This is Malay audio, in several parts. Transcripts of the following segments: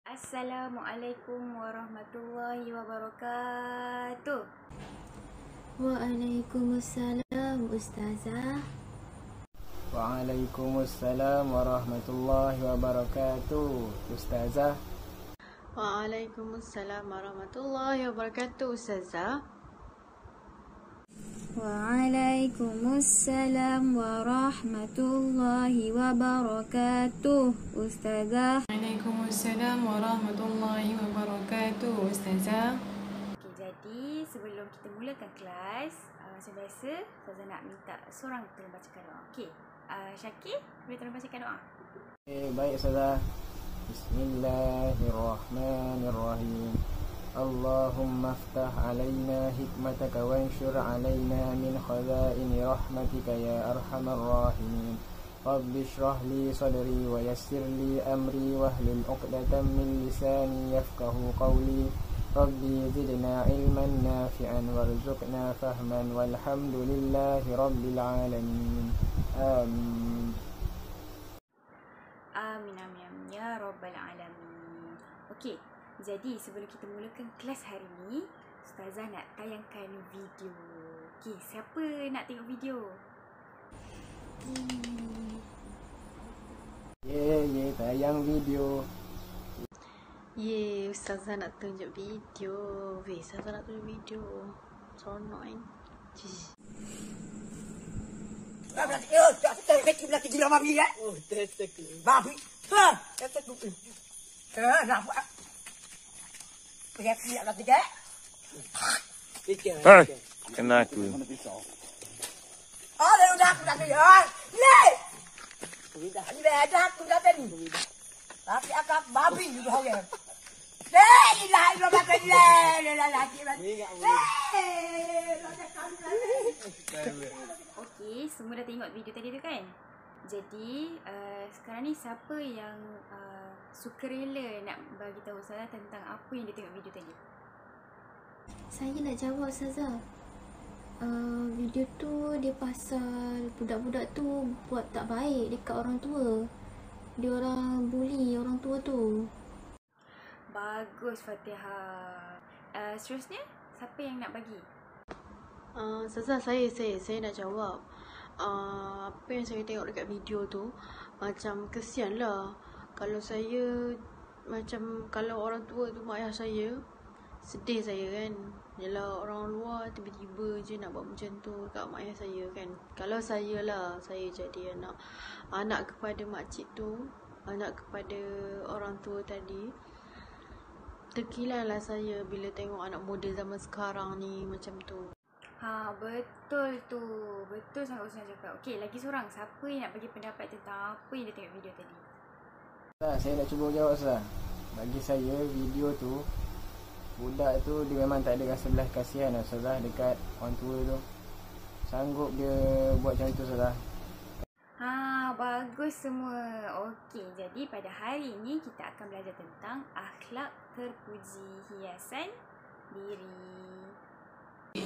Assalamualaikum warahmatullahi wabarakatuh. Waalaikumsalam Ustazah. Waalaikumsalam warahmatullahi wabarakatuh Ustazah. Waalaikumsalam warahmatullahi wabarakatuh Ustazah. Waalaikumsalam warahmatullahi wabarakatuh Ustazah. Waalaikumsalam warahmatullahi wabarakatuh Ustazah. Okey, jadi sebelum kita mulakan kelas, macam biasa, Ustazah nak minta seorang tolong bacakan doa. Okey, Syakir, boleh tolong bacakan doa? Baik Ustazah. Bismillahirrahmanirrahim. Allahumma aftah alaina hikmataka wanshur alaina min khazaini rahmatika ya arhamar rahimin. Rabbi shrah li sadri wa yassir li amri wahlul 'uqdatam min lisani yafqahu qawli. Rabbi zidna ilman nafi'an warzuqna fahman walhamdulillahi rabbil alamin. Amin. Amin, amin, amin ya rabbal alamin. Okey, jadi sebelum kita mulakan kelas hari ni, Ustazah nak tayangkan video. Okey, siapa nak tengok video? Tayang video. Ustazah nak tunjuk video. Ustazah nak tunjuk video. Seronok kan? Berarti gila babi kan? Oh, babi. Ha, kata tu. Nak buat. Pergi nak tiga. Hei, kena aku. Oh, dah aku dah ni. Ah, ni. Ni dah aku dah tadi. Tapi akak babi juga orang. Ilah ilah babi lelaki babi. Okey, semua dah tengok video tadi tu kan? Jadi, sekarang ni siapa yang sukarela nak bagi tahu Ustazah tentang apa yang dia tengok video tadi? Saya nak jawab Ustazah. Video tu dia pasal budak-budak tu buat tak baik dekat orang tua. Dia orang bully orang tua tu. Bagus Fatihah. Seterusnya, siapa yang nak bagi? Ustazah, saya nak jawab. Apa yang saya tengok dekat video tu macam kesian lah. Kalau saya macam kalau orang tua tu mak ayah saya, sedih saya kan. Yalah, orang luar tiba-tiba je nak buat macam tu dekat mak ayah saya kan. Kalau saya lah, saya jadi anak kepada makcik tu, anak kepada orang tua tadi, terkilan lah saya bila tengok anak muda zaman sekarang ni macam tu. Ha, betul tu. Betul sangat Ustazah cakap. Okey, lagi seorang. Siapa yang nak bagi pendapat tentang apa yang dia tengok video tadi? Saya nak cuba jawab Ustaz. Bagi saya video tu, budak tu dia memang tak ada rasa belas kasihan Ustazah dekat orang tua tu. Sanggup dia buat macam tu Ustazah. Ha, bagus semua. Okey, jadi pada hari ini kita akan belajar tentang akhlak terpuji hiasan diri.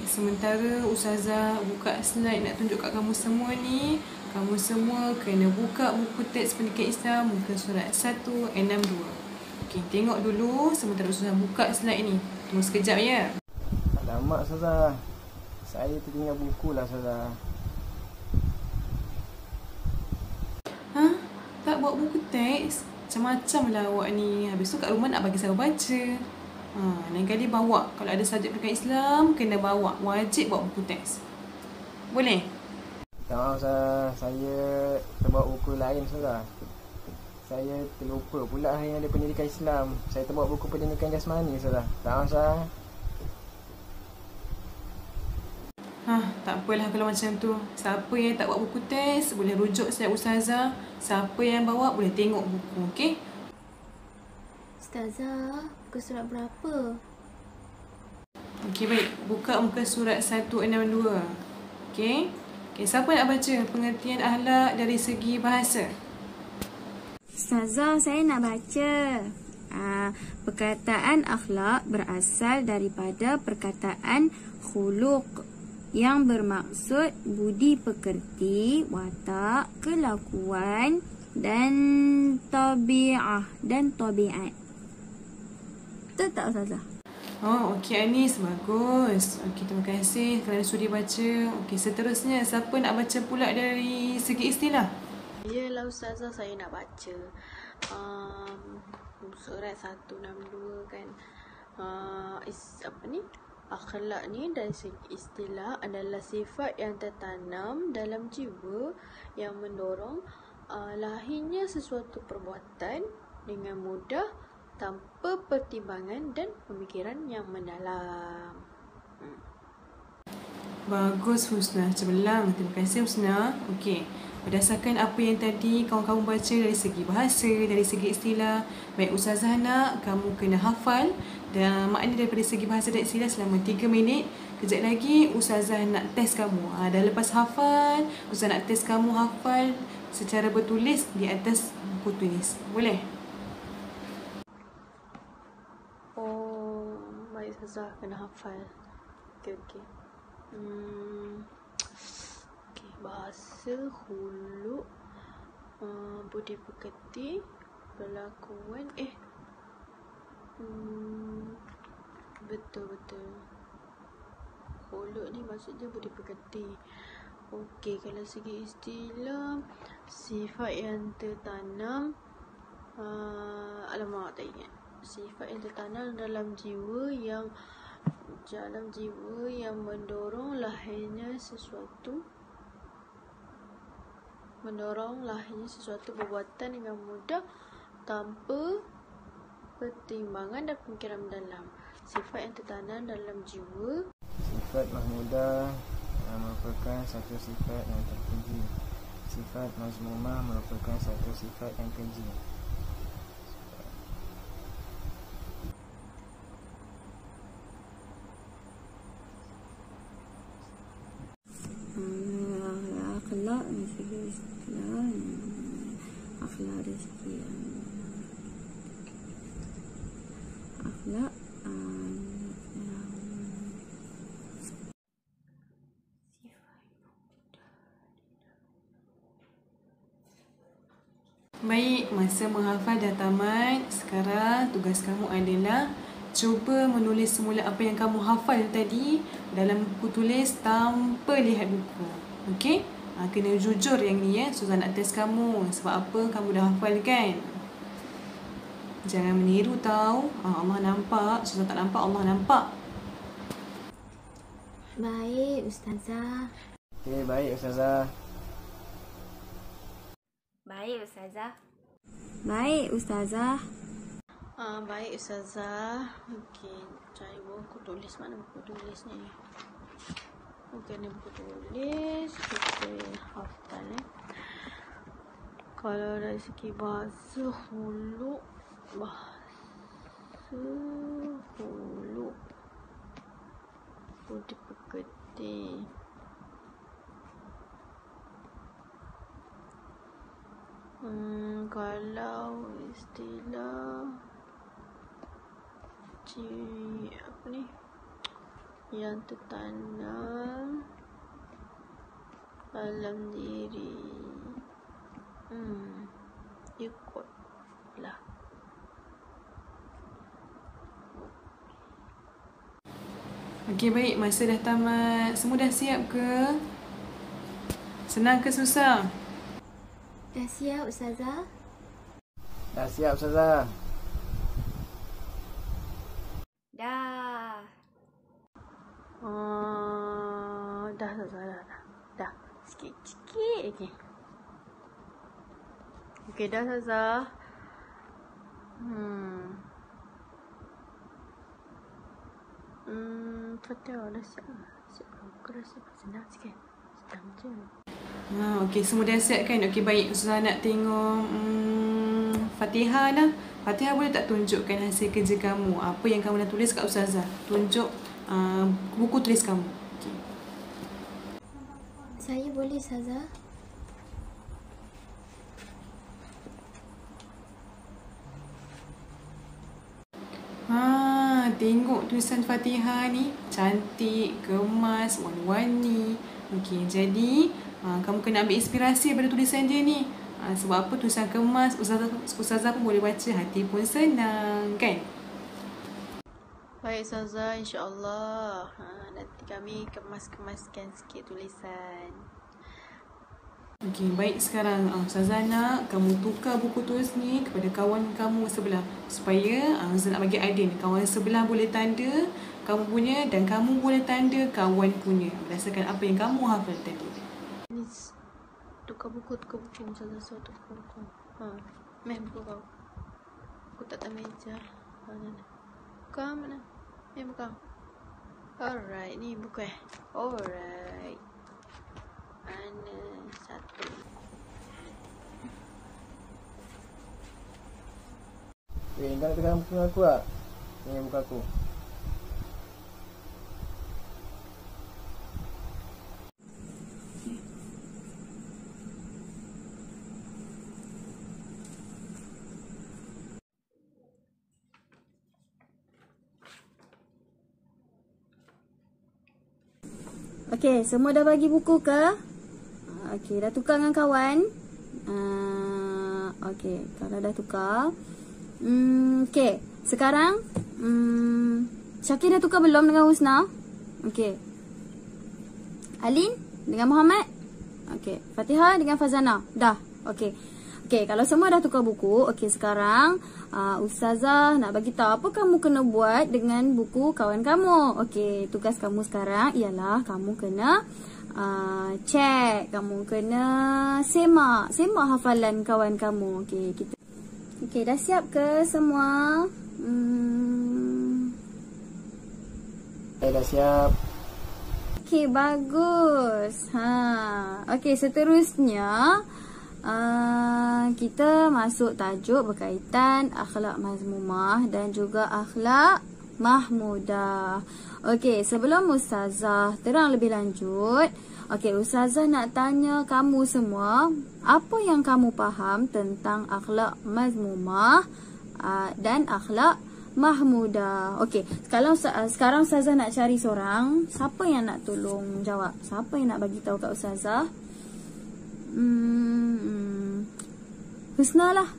Sementara Ustazah buka slide nak tunjuk kat kamu semua ni, kamu semua kena buka buku teks pendidikan Islam muka surat 162. Okey, tengok dulu sementara Ustazah buka slide ni. Tunggu sekejap ya. Alamak Ustazah, saya tertinggal buku lah Ustazah. Ha? Tak bawa buku teks? Macam-macam lah awak ni. Habis tu kat rumah nak bagi saya baca. Lain kali bawa. Kalau ada subjek pendidikan Islam, kena bawa. Wajib bawa buku teks. Boleh? Tak maaf Ustazah, saya terbawa buku lain Ustazah. Saya terlupa pula yang ada pendidikan Islam. Saya terbawa buku pendidikan jasmani Ustazah. Tak maaf Ustazah. Tak apalah kalau macam tu. Siapa yang tak bawa buku teks, boleh rujuk slide Ustazah. Siapa yang bawa, boleh tengok buku, okey? Ustazah, muka surat berapa? Okey, baik. Buka muka surat 162. Okey? Okey, siapa nak baca pengertian akhlak dari segi bahasa? Ustazah, saya nak baca. Perkataan akhlak berasal daripada perkataan khuluq yang bermaksud budi pekerti, watak, kelakuan dan tabiat. Betul tak Ustazah? Oh, okey Anis. Bagus. Okey, terima kasih kerana sudi baca. Okey, seterusnya siapa nak baca pula dari segi istilah? Yalah Ustazah, saya nak baca surat 162 kan. Apa ni? Akhlak ni dari segi istilah adalah sifat yang tertanam dalam jiwa yang mendorong lahirnya sesuatu perbuatan dengan mudah tanpa pertimbangan dan pemikiran yang mendalam. Bagus Husna, cemerlang. Terima kasih Husna. Okey, berdasarkan apa yang tadi kamu baca dari segi bahasa, dari segi istilah, baik Ustazah nak kamu kena hafal dan makna daripada segi bahasa dan istilah selama 3 minit. Kejap lagi Ustazah nak test kamu. Dah lepas hafal, Ustazah nak test kamu hafal secara bertulis di atas buku tulis. Boleh? Oh, baik Ustazah, kena hafal. Okey. Okey, bahasa, huluk, budi pekerti, perlakuan, betul. Huluk ni maksudnya budi pekerti. Okey, kalau segi istilah, sifat yang tertanam, alamak tak ingat. Sifat yang tertanam dalam jiwa yang mendorong lahirnya sesuatu perbuatan dengan mudah tanpa pertimbangan dan pemikiran mendalam. Sifat yang tertanam dalam jiwa. Sifat mahmudah merupakan satu sifat yang terpuji. Sifat mazmumah merupakan satu sifat yang keji. Akhlak dari segi istilah, akhlak dari segi akhlak Baik, masa menghafal dah tamat. Sekarang tugas kamu adalah cuba menulis semula apa yang kamu hafal tadi dalam buku tulis tanpa lihat buku. Okey? Kena jujur yang ni ya. Ustazah nak test kamu. Sebab apa? Kamu dah hafal kan? Jangan meniru tau. Allah nampak. Ustazah tak nampak, Allah nampak. baik Ustazah. Okey, baik Ustazah. Baik Ustazah. Baik Ustazah. Baik Ustazah. Okey, cari buku tulis. Mana buku tulis ni? Okey, ni buku tulis. Kita hafal Kalau dari segi bahasa, huluk, budi pekerti, kalau istilah apa ni yang tertanam dalam diri, ikutlah. Okey, baik. Masa dah tamat. Semua dah siap ke? Senang ke susah? Dah siap Ustazah? Dah siap Ustazah? Dah. Dah Ustazah, dah. Sikit lagi. Okey, dah Ustazah. Fatihah dah siap. Aku rasa senang sikit. Senang je. Okey, semua dah siap kan? Okey, baik. Ustazah nak tengok Fatihah dah. Fatihah boleh tak tunjukkan hasil kerja kamu? Apa yang kamu dah tulis kat Ustazah? Tunjuk buku tulis kamu. Okay. Saya boleh Ustazah? Tengok tulisan Fatihah ni. Cantik, kemas, warna-warni. Okey, jadi kamu kena ambil inspirasi daripada tulisan dia ni. Sebab apa tulisan kemas, Ustazah pun boleh baca, hati pun senang, kan? Baik Ustazah, insya-Allah. Nanti kami kemas-kemaskan sikit tulisan. Okey, baik sekarang Ustazah nak kamu tukar buku tulis ni kepada kawan kamu sebelah supaya Ustazah nak bagi idea ni, kawan sebelah boleh tanda kamu punya dan kamu boleh tanda kawan punya berdasarkan apa yang kamu hafal tadi. Ni tukar buku Ustazah, so tukar buku. Meh buku kau. Aku tak tahu meja. Mana? Kau mana? Ni buku. Alright, ni buku Alright. Mana satu? Kau nak tekan buku aku tak? Ni buku aku. Okey, semua dah bagi buku ke? Okey, dah tukar dengan kawan. Okey, kalau dah tukar. Okey, sekarang Syakir dah tukar belum dengan Husna? Okey. Alin dengan Muhammad? Okey, Fatihah dengan Fazana. Dah. Okey. Okey, kalau semua dah tukar buku, okey sekarang Ustazah nak bagi tahu apa kamu kena buat dengan buku kawan kamu. Okey, tugas kamu sekarang ialah kamu kena check, kamu kena semak hafalan kawan kamu. Okey, kita dah siap ke semua? Saya dah siap. Okey, bagus. Okey, seterusnya kita masuk tajuk berkaitan akhlak mazmumah dan juga akhlak mahmudah. Okey, sebelum Ustazah terang lebih lanjut, okey, Ustazah nak tanya kamu semua, apa yang kamu faham tentang akhlak mazmumah dan akhlak mahmudah? Okey, sekarang Ustazah nak cari seorang, siapa yang nak tolong jawab? Siapa yang nak bagi tahu kat Ustazah? Husna lah.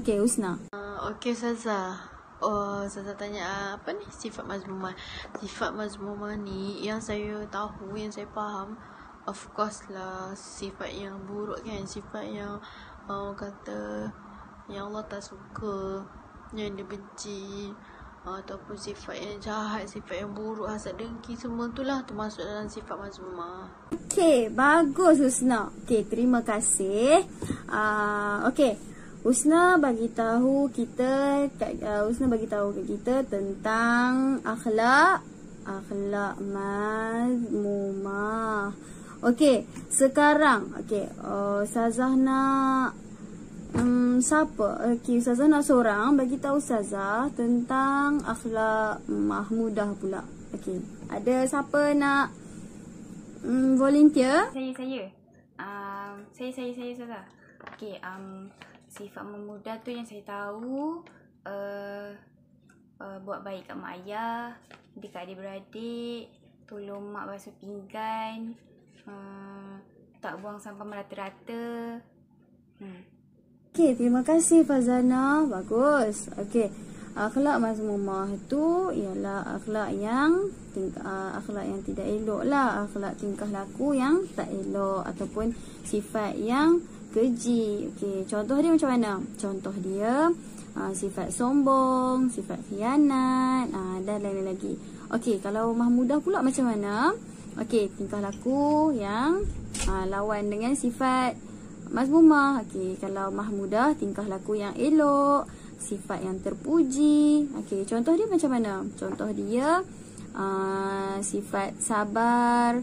Okey, Husna. Okey Ustazah. Ustazah tanya apa ni sifat mazmumah. Sifat mazmumah ni yang saya tahu, yang saya faham, of course lah sifat yang buruk kan, sifat yang kata yang Allah tak suka, yang dia benci, ataupun sifat yang jahat, sifat yang buruk, hasad, dengki, semua tu lah termasuk dalam sifat mazmumah. Okey, bagus Husna. Okey, terima kasih. Okey, Husna bagi tahu kita tentang akhlak mazmumah. Okey, sekarang Ustazah nak siapa? Okey, Ustazah nak seorang bagi tahu Ustazah tentang akhlak mahmudah pula. Okey, ada siapa nak volunteer? Saya Ustazah. Okey, sifat mahmudah tu yang saya tahu buat baik kat mak ayah, dekat adik-beradik, tolong mak basuh pinggan, tak buang sampah merata-rata. Okey, terima kasih Fazana. Bagus. Okey, akhlak mazmumah tu ialah akhlak yang tidak elok lah, akhlak tingkah laku yang tak elok ataupun sifat yang keji. Okey, contoh dia macam mana? Contoh dia sifat sombong, sifat khianat, dan lain-lain lagi. Okey, kalau mahmudah pula macam mana? Okey, tingkah laku yang lawan dengan sifat mazmumah. Okey, kalau mahmudah tingkah laku yang elok, sifat yang terpuji. Okey, contoh dia macam mana? Contoh dia sifat sabar,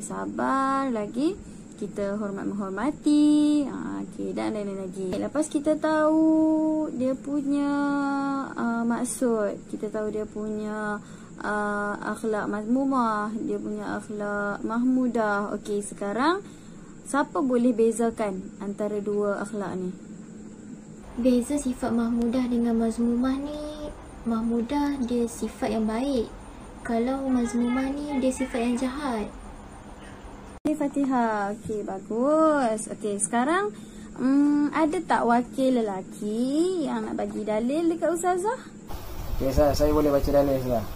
sabar lagi, kita hormat menghormati, dan lain-lain lagi. Lepas kita tahu dia punya maksud, kita tahu dia punya akhlak mazmumah, dia punya akhlak mahmudah. Okey, sekarang siapa boleh bezakan antara dua akhlak ni? Beza sifat mahmudah dengan mazmumah ni, mahmudah dia sifat yang baik, kalau mazmumah ni dia sifat yang jahat. Okay, Fatihah. Okey, bagus. Okey, sekarang ada tak wakil lelaki yang nak bagi dalil dekat Ustazah? Okay, saya boleh baca dalil Ustaz.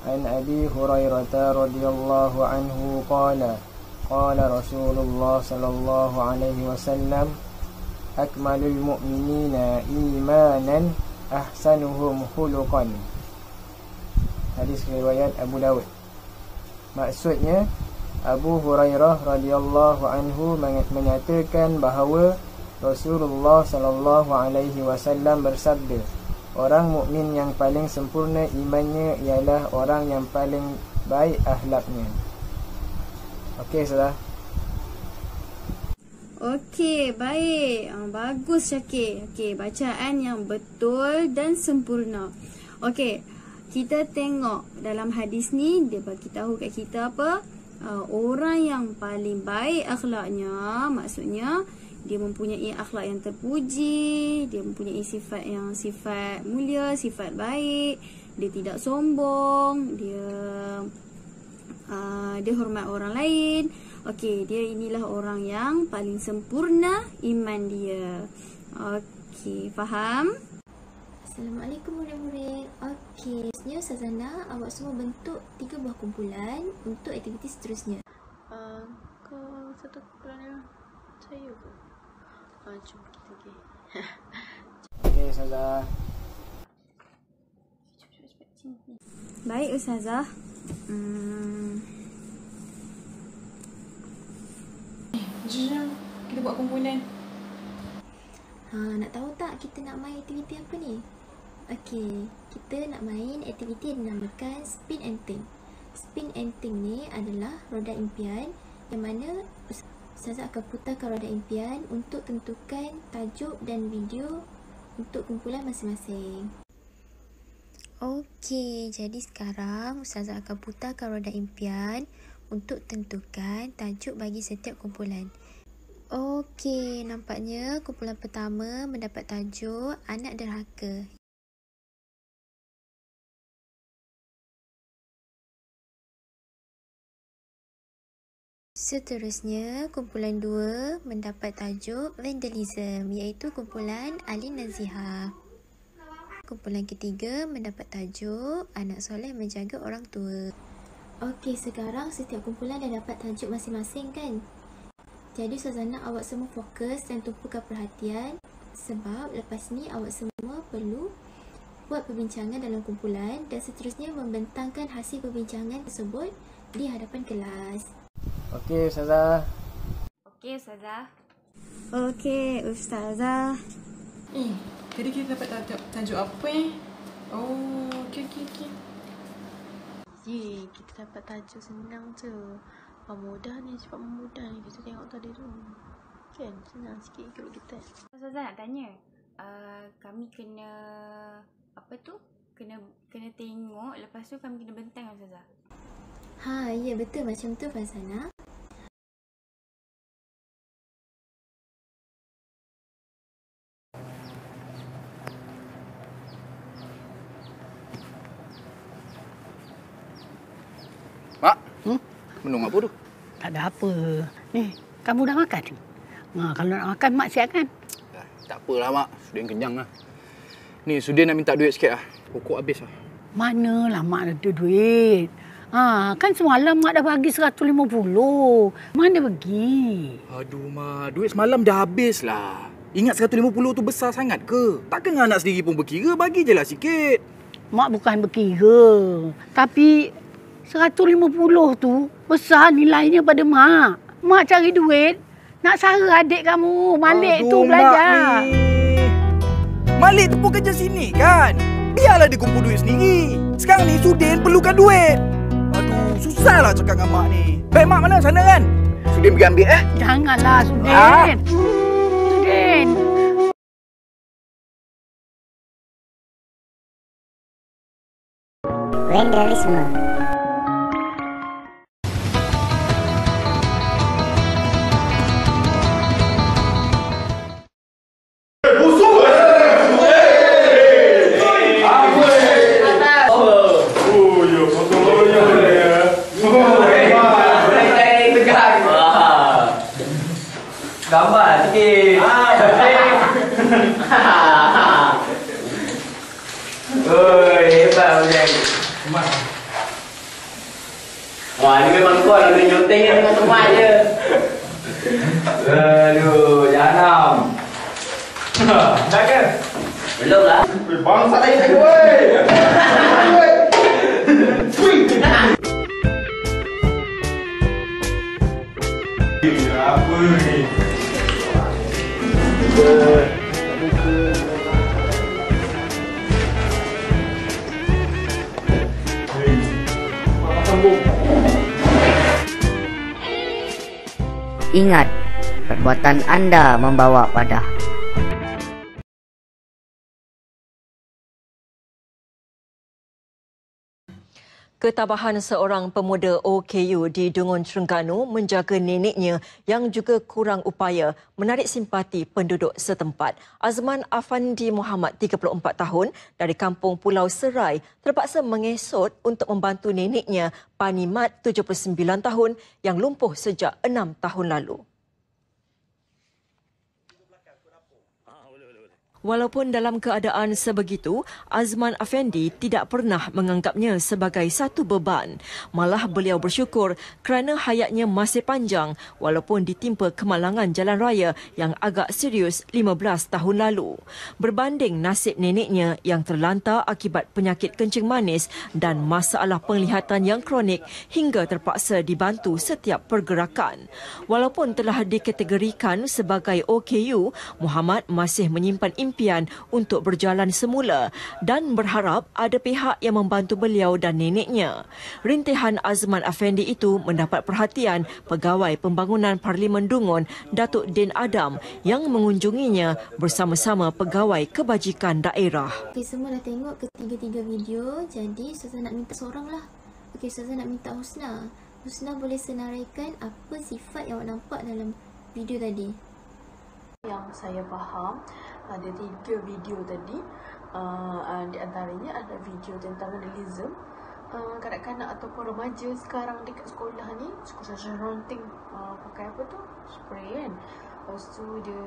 An Abi Hurairah radhiyallahu anhu qala Rasulullah sallallahu alaihi wasallam akmalul mu'minina imanan ahsanuhum khuluqan. Hadis riwayat Abu Dawud. Maksudnya Abu Hurairah radhiyallahu anhu menyatakan bahawa Rasulullah sallallahu alaihi wasallam bersabda, orang mukmin yang paling sempurna imannya ialah orang yang paling baik akhlaknya. Okey, Saudara. Okey, baik. Bagus Syakir. Okey, bacaan yang betul dan sempurna. Okey, kita tengok dalam hadis ni dia bagi tahu kat kita apa? Orang yang paling baik akhlaknya, maksudnya dia mempunyai akhlak yang terpuji, dia mempunyai sifat mulia, sifat baik, dia tidak sombong, dia hormat orang lain. Okey, dia inilah orang yang paling sempurna iman dia. Okey, faham? Assalamualaikum murid-murid. Okey, sebenarnya Ustazana, awak semua bentuk 3 buah kumpulan untuk aktiviti seterusnya. Kau satu kumpulan yang saya ke? Jom kita pergi. Okey, Ustazah. Baik Ustazah. Jom, kita buat kumpulan. Nak tahu tak kita nak main aktiviti apa ni? Okey, kita nak main aktiviti yang dinamakan spin and think. Spin and think ni adalah roda impian yang mana Ustazah akan putarkan roda impian untuk tentukan tajuk dan video untuk kumpulan masing-masing. Okey, jadi sekarang Ustazah akan putarkan roda impian untuk tentukan tajuk bagi setiap kumpulan. Okey, nampaknya kumpulan pertama mendapat tajuk Anak Derhaka. Seterusnya, kumpulan 2 mendapat tajuk Vandalism, iaitu kumpulan Alin Nazihah. Kumpulan ketiga mendapat tajuk Anak Soleh Menjaga Orang Tua. Okey, sekarang setiap kumpulan dah dapat tajuk masing-masing kan? Jadi Ustazah nak awak semua fokus dan tumpukan perhatian sebab lepas ni awak semua perlu buat perbincangan dalam kumpulan dan seterusnya membentangkan hasil perbincangan tersebut di hadapan kelas. Okey, Ustazah. Okey, Ustazah. Okey, Ustazah. Tadi kita dapat tajuk apa Oh, okey. Kita dapat tajuk senang tu. Mudah ni, cepat memudah ni. Kita tengok tadi tu. Kan, senang sikit ikut kita. Ustazah nak tanya. Kami kena apa tu? Kena tengok, lepas tu kami kena bentang Ustazah. Ya betul macam tu Fazana. Mak, minum apa tu? Tak ada apa. Ni, kamu dah makan? Kalau nak makan, Mak siapkan. Tak apalah, Mak. Sudin kenyang lah. Ni, Sudin nak minta duit sikit lah. Pokok habis lah. Manalah Mak ada duit. Kan semalam Mak dah bagi 150. Mana bagi? Aduh, Mak. Duit semalam dah habis lah. Ingat 150 tu besar sangat ke? Takkan anak sendiri pun berkira? Bagi je lah sikit. Mak bukan berkira. Tapi 150 tu besar nilainya pada Mak. Mak cari duit nak sara adik kamu. Malik tu belajar. Malik tu pun kerja sini kan? Biarlah dia kumpul duit sendiri. Sekarang ni Sudin perlukan duit. Aduh, susahlah cakap dengan Mak ni. Baik, Mak mana sana kan? Sudin pergi ambil Janganlah Sudin. Sudin. Vandalisme. Gambar sikit. Wah, ini memang kau nak nyotengnya dengan teman je. Aduh, jangan. Dah ke? Belum lah. Bangsa lain lagi weh. Apa ni? Ingat, perbuatan anda membawa pada ketabahan seorang pemuda OKU di Dungun Terengganu menjaga neneknya yang juga kurang upaya menarik simpati penduduk setempat. Azman Afandi Muhammad, 34 tahun, dari kampung Pulau Serai terpaksa mengesot untuk membantu neneknya Pani Mat, 79 tahun, yang lumpuh sejak 6 tahun lalu. Walaupun dalam keadaan sebegitu, Azman Afandi tidak pernah menganggapnya sebagai satu beban. Malah beliau bersyukur kerana hayatnya masih panjang walaupun ditimpa kemalangan jalan raya yang agak serius 15 tahun lalu. Berbanding nasib neneknya yang terlantar akibat penyakit kencing manis dan masalah penglihatan yang kronik hingga terpaksa dibantu setiap pergerakan. Walaupun telah dikategorikan sebagai OKU, Muhammad masih menyimpan impian untuk berjalan semula dan berharap ada pihak yang membantu beliau dan neneknya. Rintihan Azman Afandi itu mendapat perhatian Pegawai Pembangunan Parlimen Dungun, Datuk Din Adam, yang mengunjunginya bersama-sama Pegawai Kebajikan Daerah. Okey, semua dah tengok ketiga-tiga video, jadi Ustazah nak minta seorang lah. Okey, Ustazah nak minta Husna. Husna boleh senaraikan apa sifat yang awak nampak dalam video tadi? Yang saya faham, ada 3 video tadi. Di antaranya ada video tentang vandalism. Kanak-kanak ataupun remaja sekarang dekat sekolah ni suka ranting, pakai apa tu, spray kan. Lepas tu dia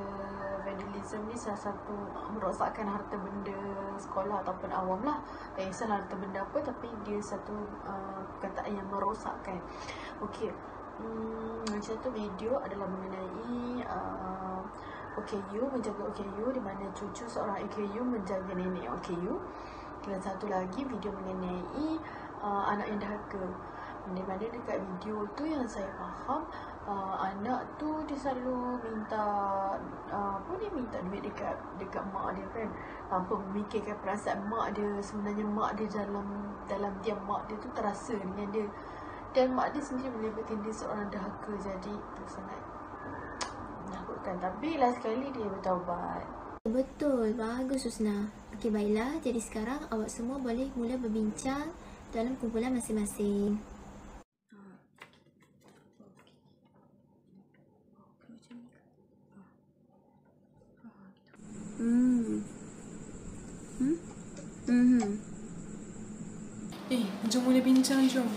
vandalism ni salah satu merosakkan harta benda sekolah ataupun awam lah. Tak kisahlah harta benda apa, tapi dia satu perkataan yang merosakkan. Okey, satu video adalah mengenai OKU, menjaga OKU, di mana cucu seorang OKU menjaga nenek OKU. Dan satu lagi video mengenai anak yang dahaka, di mana dekat video tu yang saya faham, anak tu dia selalu minta minta duit dekat mak dia kan, tanpa memikirkan perasaan mak dia. Sebenarnya mak dia dalam diam mak dia tu terasa dengan dia, dan mak dia sendiri menyebutkan dia seorang dahaka. Jadi itu sangat menakutkan, tapi last sekali dia bertaubat. Betul, bagus Husna. Okey, baiklah. Jadi sekarang awak semua boleh mula berbincang dalam kumpulan masing-masing. Jom mula bincang, jom.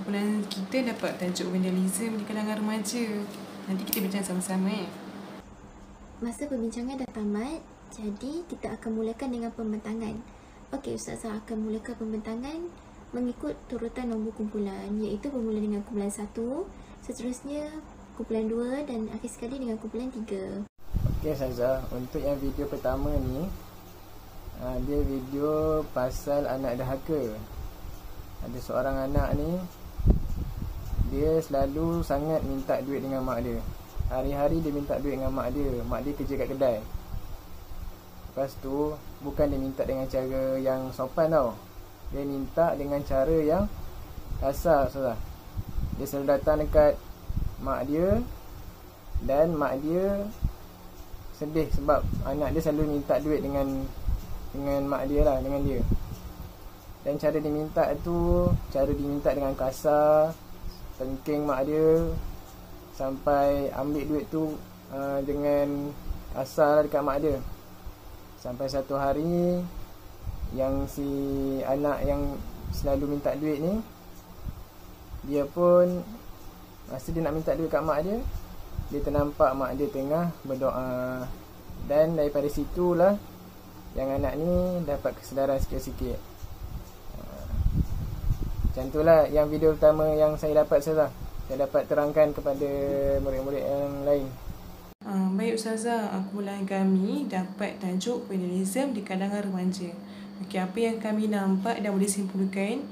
Kumpulan kita dapat tajuk vandalism di kalangan remaja. Nanti kita bincang sama-sama. Masa perbincangan dah tamat, jadi kita akan mulakan dengan pembentangan. Okey, Ustazah akan mulakan pembentangan mengikut turutan nombor kumpulan, iaitu bermula dengan kumpulan 1, seterusnya kumpulan 2 dan akhir sekali dengan kumpulan 3. Okey Ustazah, untuk yang video pertama ni, dia video pasal anak dahaka. Ada seorang anak ni, dia selalu sangat minta duit dengan mak dia. Hari-hari dia minta duit dengan mak dia. Mak dia kerja kat kedai. Lepas tu, bukan dia minta dengan cara yang sopan tau. Dia minta dengan cara yang kasar, Ustazah. Dia selalu datang dekat mak dia, dan mak dia sedih sebab anak dia selalu minta duit dengan mak dia lah, dengan dia. Dan cara dia minta tu, cara dia minta dengan kasar, tengking mak dia, sampai ambil duit tu dengan kasar dekat mak dia. Sampai satu hari, yang si anak yang selalu minta duit ni, dia pun masa dia nak minta duit kat mak dia, dia ternampak mak dia tengah berdoa. Dan daripada situlah yang anak ni dapat kesedaran sikit-sikit. Macam itulah yang video pertama yang saya dapat Ustazah. Saya dapat terangkan kepada murid-murid yang lain. Baik Ustazah, kumpulan kami dapat tajuk vandalism di kalangan remaja. Okey, apa yang kami nampak dan boleh simpulkan,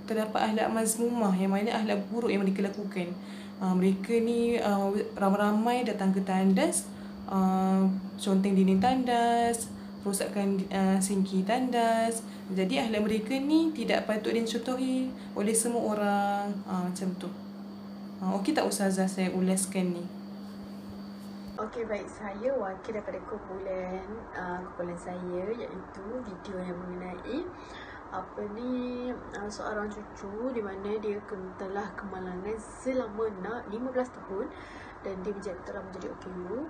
terdapat akhlak mazmumah, yang mana akhlak buruk yang mereka lakukan. Mereka ni ramai-ramai datang ke tandas, conteng dinding tandas, rosakkan sinki tandas. Jadi akhlak mereka ni tidak patut dicontohi oleh semua orang. Macam tu. Okey tak Ustazah saya ulaskan ni? Okey, baik, saya wakil daripada kumpulan saya, iaitu video yang mengenai seorang cucu di mana dia telah kemalangan selama 15 tahun dan dia telah menjadi OKU,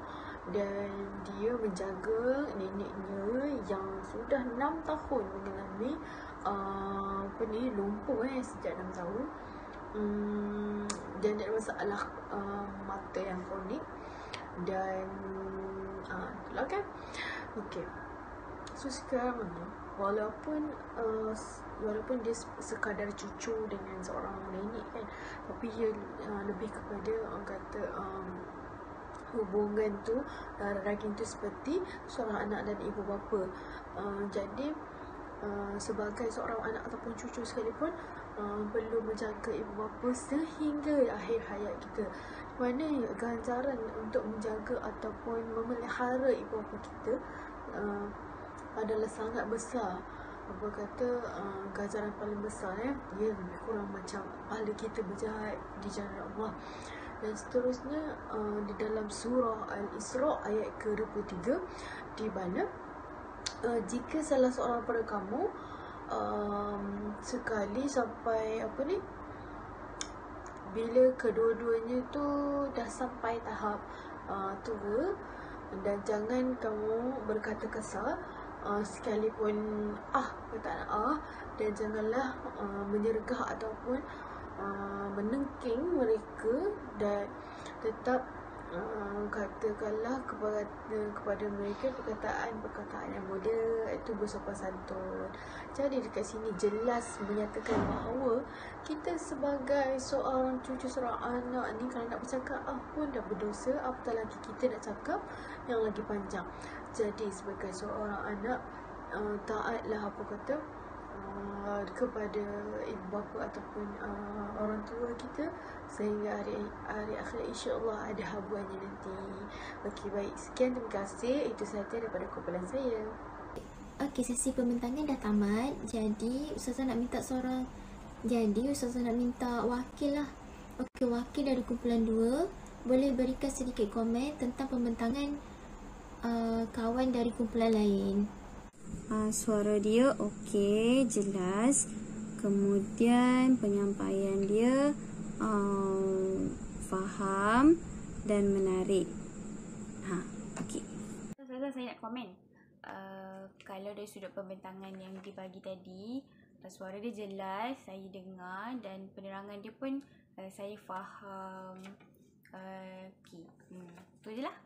dan dia menjaga neneknya yang sudah 6 tahun mengalami lumpuh sejak 6 tahun, dan ada masalah mata yang kronik. Dan itulah kan. Okey. So sekarang ni walaupun dia sekadar cucu dengan seorang nenek kan, tapi ia lebih kepada orang kata hubungan tu, darah daging tu seperti seorang anak dan ibu bapa. Jadi sebagai seorang anak ataupun cucu sekalipun perlu menjaga ibu bapa sehingga akhir hayat kita. Mana ganjaran untuk menjaga ataupun memelihara ibu bapa kita adalah sangat besar. Apa kata ganjaran paling besar dia lebih kurang macam pahala kita berjihad di jalan Allah. Dan seterusnya di dalam surah Al-Isra ayat ke-23, di mana jika salah seorang daripada kamu sekali sampai bila kedua-duanya tu dah sampai tahap tua, dan jangan kamu berkata kasar sekalipun perkataan dan janganlah menyergah ataupun menengking mereka, dan tetap katakanlah kepada mereka perkataan yang mudah, itu bersopan santun. Jadi dekat sini jelas menyatakan bahawa kita sebagai seorang cucu, seorang anak ni, kalau nak bercakap pun dah berdosa, apatah lagi kita nak cakap yang lagi panjang. Jadi sebagai seorang anak, taatlah kepada ibu bapa ataupun orang tua kita, sehingga hari akhir insya-Allah ada habuannya nanti. Okey, baik, sekian, terima kasih. Itu sahaja daripada kumpulan saya. Okey, sesi pembentangan dah tamat. Jadi Ustazah nak minta wakil lah. Okey, wakil dari kumpulan 2 boleh berikan sedikit komen tentang pembentangan kawan dari kumpulan lain. Suara dia okey, jelas. Kemudian penyampaian dia faham dan menarik. Okey. Ustazah, saya nak komen. Kalau dari sudut pembentangan yang dibagi tadi, suara dia jelas, saya dengar, dan penerangan dia pun saya faham. Itu je lah.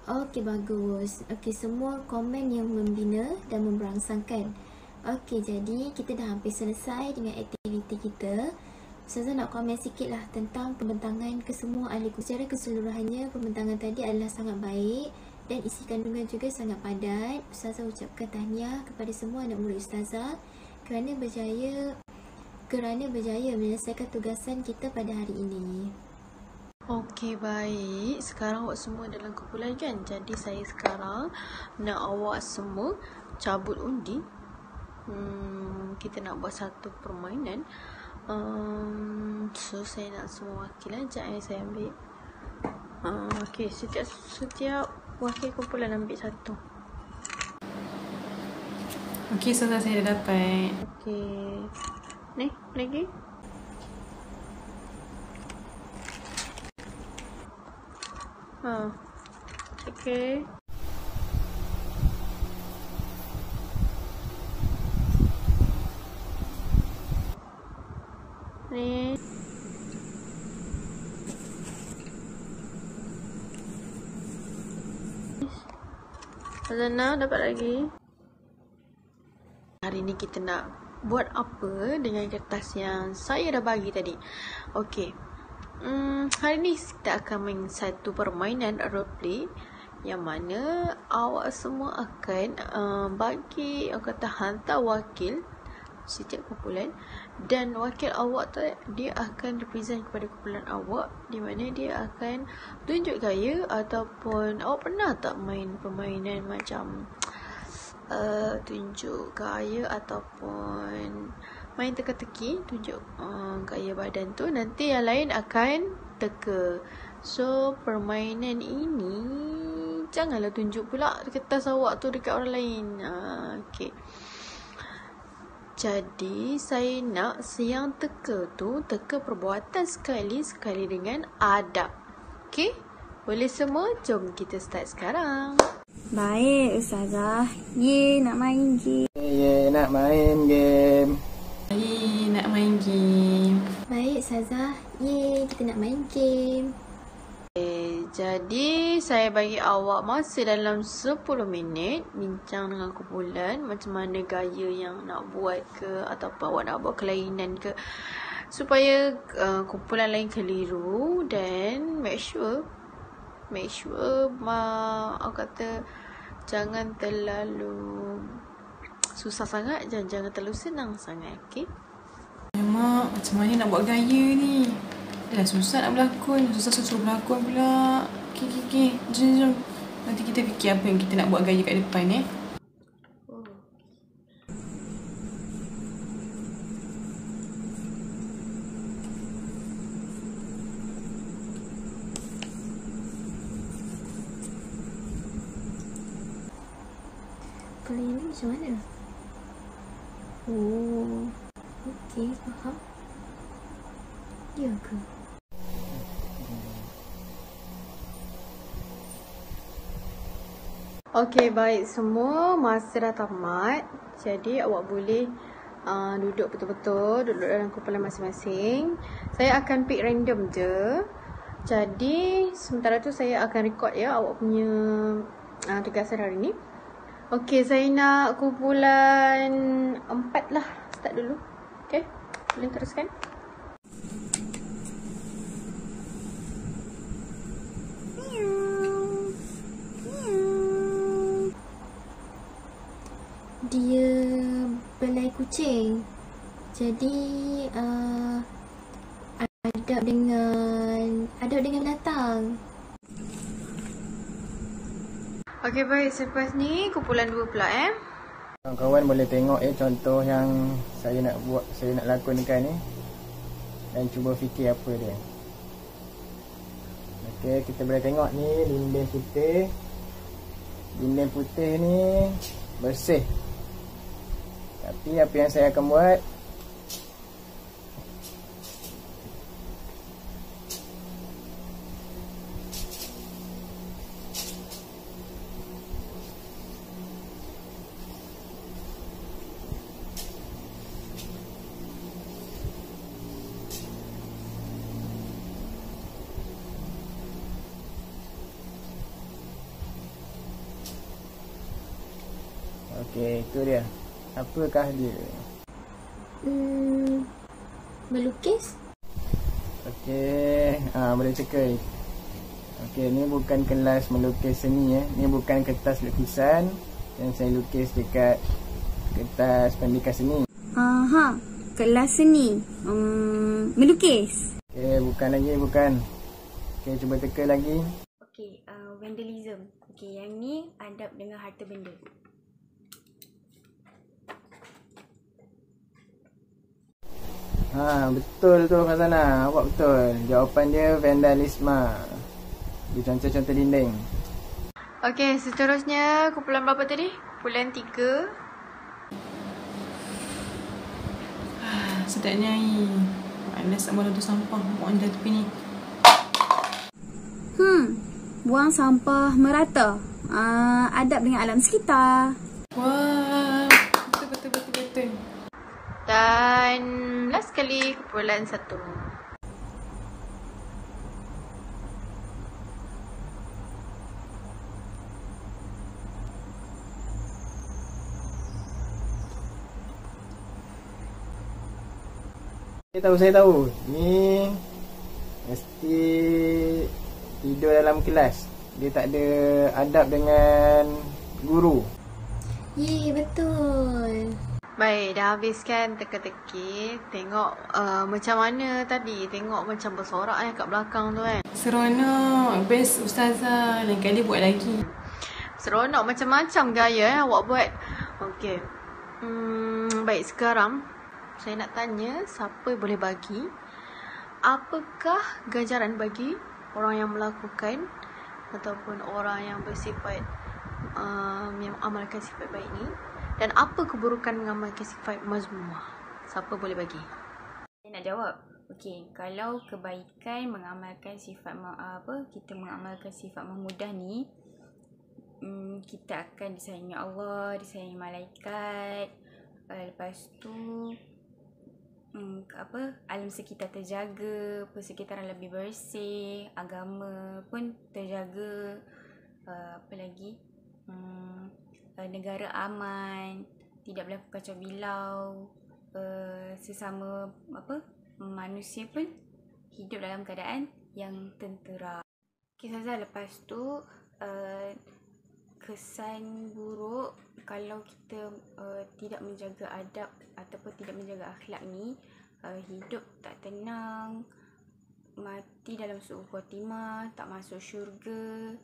Okey, bagus. Okey, semua komen yang membina dan memberangsangkan. Okey, jadi kita dah hampir selesai dengan aktiviti kita. Ustazah nak komen sikit lah tentang pembentangan kesemua ahli. Secara keseluruhannya, pembentangan tadi adalah sangat baik dan isi kandungan juga sangat padat. Ustazah ucapkan tahniah kepada semua anak murid Ustazah kerana berjaya menyelesaikan tugasan kita pada hari ini. Okey, baik. Sekarang awak semua dalam kumpulan kan? Jadi saya sekarang nak awak semua cabut undi. Kita nak buat satu permainan. So saya nak semua wakilan. Sekejap saya ambil. Okey, setiap wakil kumpulan ambil satu. Okey, Ustazah, saya dah dapat. Okey. Ni, lagi. Okey. Ni. Azana dapat lagi. Hari ni kita nak buat apa dengan kertas yang saya dah bagi tadi. Okey. Hari ni kita akan main satu permainan roleplay yang mana awak semua akan bagi, kata hantar wakil setiap kumpulan, dan wakil awak tu dia akan represent kepada kumpulan awak, di mana dia akan tunjuk gaya ataupun awak pernah tak main permainan macam tunjuk gaya ataupun main teka-teki, tunjuk gaya badan tu, nanti yang lain akan teka. So permainan ini janganlah tunjuk pula kertas awak tu dekat orang lain. Okey. Jadi saya nak yang teka tu teka perbuatan sekali dengan adab. Okey? Boleh semua? Jom kita start sekarang. Baik Ustazah. Ye, nak main game. Ye, nak main game. Ye, nak main game. Baik Ustazah. Ye, kita nak main game. Jadi saya bagi awak masa dalam 10 minit bincang dengan kumpulan macam mana gaya yang nak buat ke, ataupun awak nak buat kelainan ke, supaya kumpulan lain keliru, dan make sure awak kata jangan terlalu susah sangat, jangan terlalu senang sangat. Okey? Mak, macam mana nak buat gaya ni? Dah susah nak berlakon, susah suruh berlakon pula. Okey. Jom. Nanti kita fikir apa yang kita nak buat gaya kat depan Kalau ini macam mana? Oh, okey, faham. Ya ke? Okey, baik semua, masa dah tamat. Jadi awak boleh duduk betul-betul, duduk dalam kumpulan masing-masing. Saya akan pick random je. Jadi sementara tu saya akan record ya awak punya tugasan hari ni. Okey, saya nak kumpulan 4 lah. Start dulu. Okey, boleh teruskan. Dia belai kucing. Jadi adab dengan binatang. Okey, baik, selepas ni kumpulan 2 pula Kawan-kawan boleh tengok contoh yang saya nak lakonkan ni, dan cuba fikir apa dia. Okey, kita boleh tengok ni dinding putih. Dinding putih ni bersih. Tapi apa yang saya akan buat, okey, itu dia. Apakah dia? Melukis? Okey, boleh cekal. Okey, ni bukan kelas melukis seni Ni bukan kertas lukisan yang saya lukis dekat kertas pendidikan seni. Kelas seni. Melukis. Okey, bukan lagi, bukan. Okey, cuba teka lagi. Okey, vandalism. Okey, yang ni adab dengan harta benda. Betul tu Fazana. Awak betul. Jawapan dia vandalisme. Dia contoh-contoh dinding. Okey, seterusnya kumpulan berapa tadi? Kumpulan 3. Sedapnya ni. Malas nak buang tu sampah. Buang dah tepi ni. Buang sampah merata. Adab dengan alam sekitar. Wah, betul. Dan last kali kumpulan 1. Saya tahu. Ni mesti tidur dalam kelas. Dia tak ada adab dengan guru. Betul. Baik, dah habis kan teka-teki. Tengok macam mana tadi. Tengok macam bersorak kat belakang tu kan. Seronok. Best Ustazah. Lain kali buat lagi. Seronok macam-macam gaya awak buat. Okey. Baik, sekarang saya nak tanya siapa boleh bagi apakah ganjaran bagi orang yang melakukan ataupun orang yang bersifat yang mengamalkan sifat baik ni, dan apa keburukan mengamalkan sifat mazmumah? Siapa boleh bagi? Saya nak jawab. Okey, kalau kebaikan mengamalkan sifat kita mengamalkan sifat mahmudah ni, kita akan disayangi Allah, disayangi malaikat. Lepas tu alam sekitar terjaga, persekitaran lebih bersih, agama pun terjaga, apa lagi, negara aman, tidak berlaku kacau bilau, sesama manusia pun hidup dalam keadaan yang tentera. Okay, Ustazah, lepas tu kesan buruk kalau kita tidak menjaga adab ataupun tidak menjaga akhlak ni, hidup tak tenang, mati dalam su'ul khatimah, tak masuk syurga,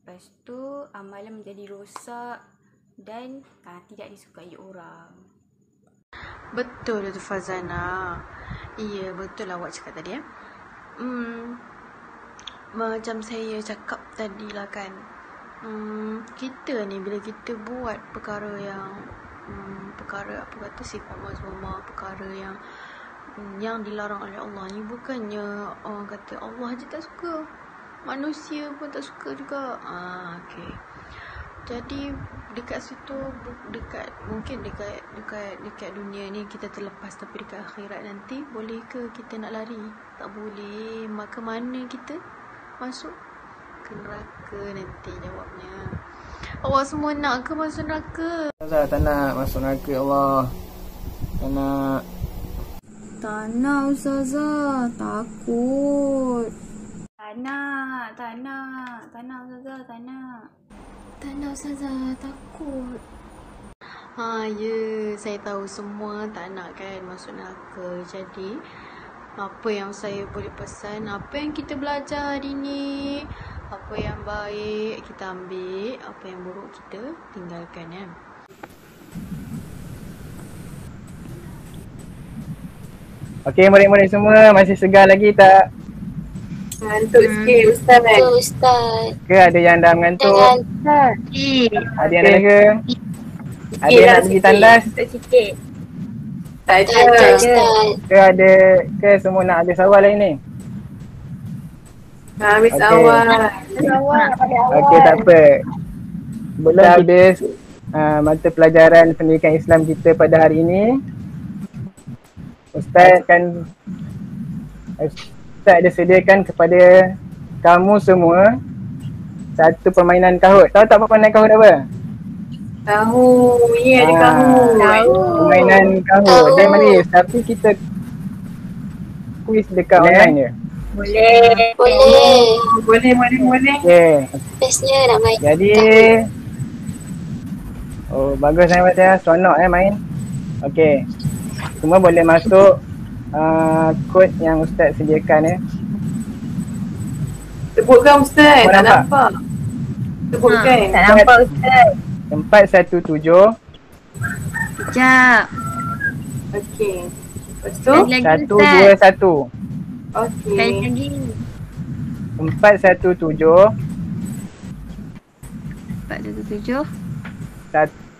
lepas tu amalan menjadi rosak dan tidak disukai orang. Betul tu Fazana. Ya, betul awak cakap tadi. Macam saya cakap tadi lah kan, kita ni bila kita buat perkara yang sifat mazmumah, perkara yang dilarang oleh Allah ni, bukannya orang kata Allah je tak suka, manusia pun tak suka juga. Okey. Jadi dekat situ, mungkin dekat dunia ni kita terlepas, tapi dekat akhirat nanti boleh ke kita nak lari? Tak boleh. Maka mana kita masuk ke neraka nanti jawabnya. Awak semua nak ke masuk neraka? Ustazah, tak nak masuk neraka, Allah. Tak nak. Tak nak Ustazah, takut. Tak nak Ustazah, tak nak. Tak nak Ustazah, takut. Ya, saya tahu semua tak nak kan masuk neraka. Jadi apa yang saya boleh pesan, apa yang kita belajar hari ni, apa yang baik kita ambil, apa yang buruk kita tinggalkan ya. Okey, murid-murid semua masih segar lagi tak? Ngantuk sikit Ustaz. Betul Ustaz. Ke ada yang dah mengantuk? Ustaz. Ada yang dah lega? Ada yang nak pergi tandas? Sikit. Tak Tak ada Ustaz. Ke semua nak ada awal lain ni? Habis Okey. awal. Okey, tak apa. Belum habis mata pelajaran pendidikan Islam kita pada hari ini. Ustaz ada sediakan kepada kamu semua satu permainan kahut. Tahu tak apa permainan kahut apa? Tahu. Ya, ada kahut. Permainan kahut. Dia manis, tapi kita quiz dekat online je. Boleh. Boleh. Okay. Bestnya nak main. Jadi bagus Fatihah, seronok main. Okey. Semua boleh masuk kod yang Ustaz sediakan Sebutkan Ustaz. Tak nampak. Sebutkan. Tak nampak Ustaz. 417 Sekejap. Okey. Lepas tu 121. okey. Lagi. 417 417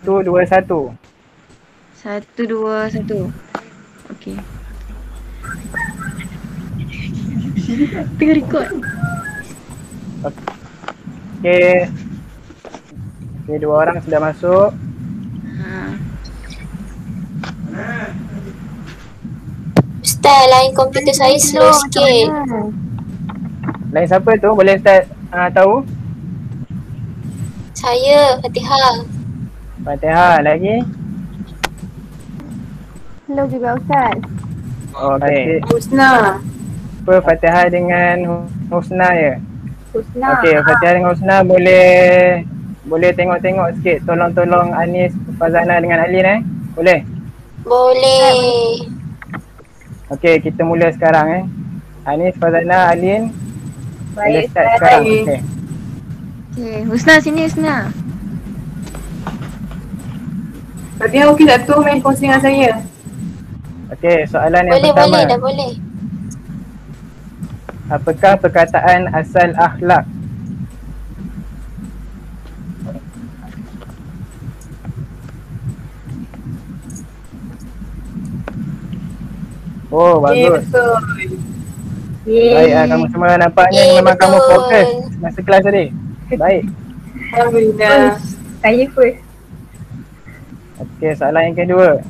121. 121. Okey. Tengah record. Okey. Okey, 2 orang sudah masuk. Ustaz, lain komputer saya slow sikit. Lain siapa tu? Boleh Ustaz tahu? Saya, Fatihah. Fatihah lagi. Slow juga Ustaz. Okey. Husna. Apa Fatihah dengan Husna ya? Husna. Okey, Fatihah dengan Husna boleh tengok-tengok sikit. Tolong Anis, Fazana dengan Alin Boleh? Boleh. Okey, kita mula sekarang Anis, Fazana, Alin. Boleh Baik, start Ustaz. sekarang. Okey. Okay, Husna sini Husna. Fatihah okey tak tu main kongsi dengan saya? Okey, soalan yang Boleh, pertama. boleh, dah boleh. Apakah perkataan asal akhlak? Oh, bagus. Betul. Baik, kamu semua nampaknya memang betul. kamu fokus masa kelas tadi. Baik. Alhamdulillah. Saya first. Okey, soalan yang kedua.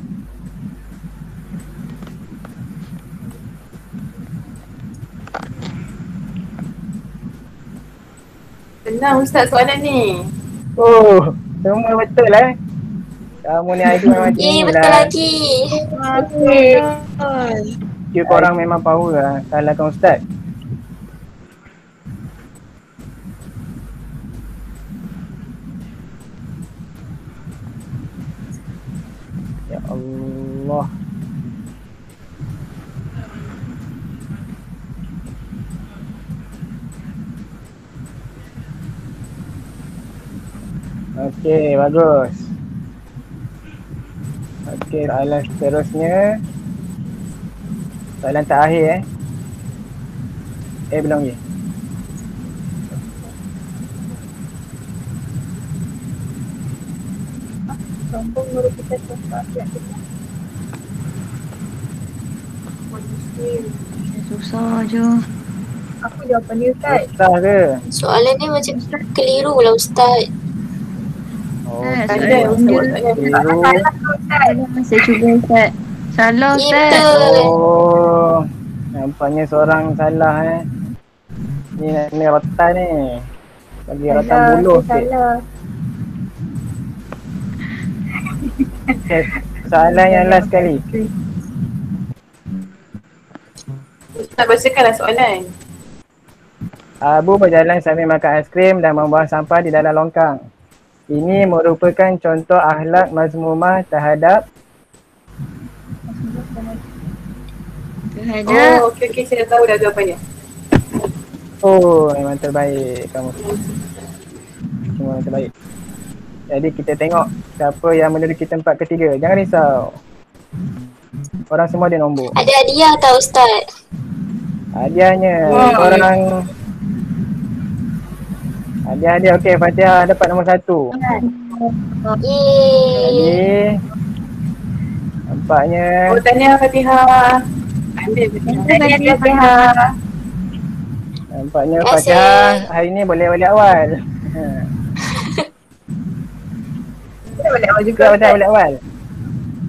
Senang Ustaz soalan ni. Oh, semua betul Kamu ni IQ memang tinggi Betul lah. lagi. IQ korang memang power lah. Salahkan Ustaz. Ya Allah. Okey, bagus. Okey, soalan seterusnya. Soalan terakhir belum lagi. Sombong merupakan sesuatu yang Susah je. Apa jawapan dia Ustaz? Susah ke? Soalan ni macam keliru lah Ustaz. Oh, Pandai Ustaz. keliru. Saya cuba Ustaz. Salah Ustaz. Oh, nampaknya seorang salah Ni nak kena rotan ni. Bagi rotan buluh sikit. Salah. Okay, soalan yang last sekali. Ustaz bacakanlah soalan. Abu berjalan sambil makan aiskrim dan membuang sampah di dalam longkang. Ini merupakan contoh akhlak mazmumah terhadap Oh, okey saya dah tahu dah jawapannya. Oh, memang terbaik kamu. Semua terbaik. Jadi kita tengok siapa yang menduduki tempat ketiga. Jangan risau. Orang semua ada nombor. Ada hadiah tak Ustaz? Hadiahnya orang hadiah okey, Fatihah dapat nombor 1. Yeay. Jadi nampaknya Oh, tahniah Fatihah. Fatihah. nampaknya Terima kasih. Fatihah hari ni boleh balik awal. Boleh awal juga. Fatihah balik awal.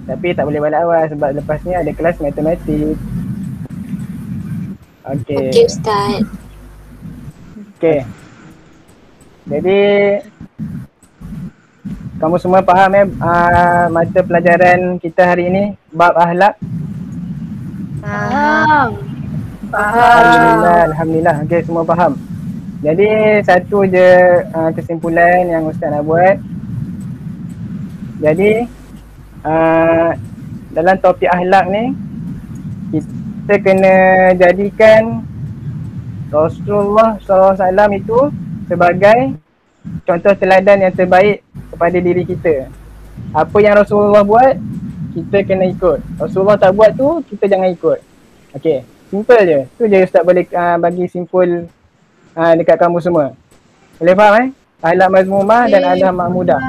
Tapi tak boleh balik awal sebab lepas ni ada kelas matematik. Okey. Okey Ustaz. Okey. Jadi kamu semua faham mata pelajaran kita hari ini bab akhlak? Faham. Alhamdulillah. Okey, semua faham. Jadi satu je kesimpulan yang Ustaz nak buat. Jadi dalam topik akhlak ni kita kena jadikan Rasulullah SAW itu sebagai contoh teladan yang terbaik kepada diri kita. Apa yang Rasulullah buat, kita kena ikut. Rasulullah tak buat tu, kita jangan ikut. Okey, simple je. Tu je Ustaz boleh bagi simpul dekat kamu semua. Boleh faham Akhlak mazmumah dan akhlak mahmudah.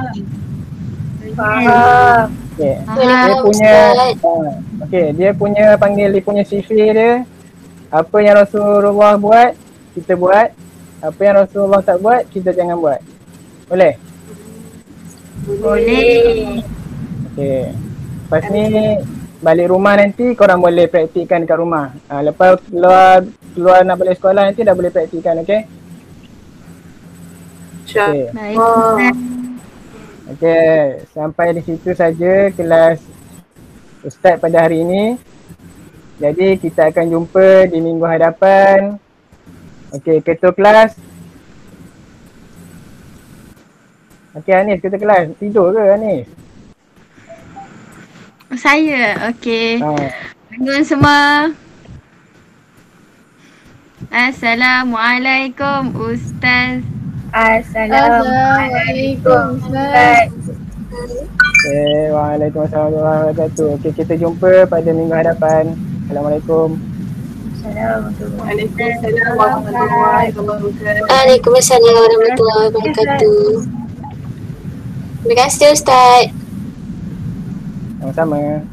Faham. Okey. Faham, Dia punya Ustaz. okey, dia punya sifir dia. Apa yang Rasulullah buat, kita buat. Apa yang Rasulullah tak buat, kita jangan buat. Boleh? Boleh. Okey. Lepas ni balik rumah nanti korang boleh praktikkan dekat rumah. Lepas keluar nak balik sekolah nanti dah boleh praktikkan, okey? Okey. Baik. Okey, sampai di situ saja kelas Ustaz pada hari ini. Jadi kita akan jumpa di minggu hadapan. Okey, ketua kelas. Okey, Anis, ketua kelas. Tidur ke Anis? Saya, okey. Ha. Bangun semua. Assalamualaikum Ustaz. Assalamualaikum Ustaz. Okay, waalaikumsalam warahmatullahi wabarakatuh. Okey, kita jumpa pada minggu hadapan. Assalamualaikum. Waalaikumsalam warahmatullahi wabarakatuh. Waalaikumsalam warahmatullahi wabarakatuh. Terima kasih Ustaz. Sama-sama.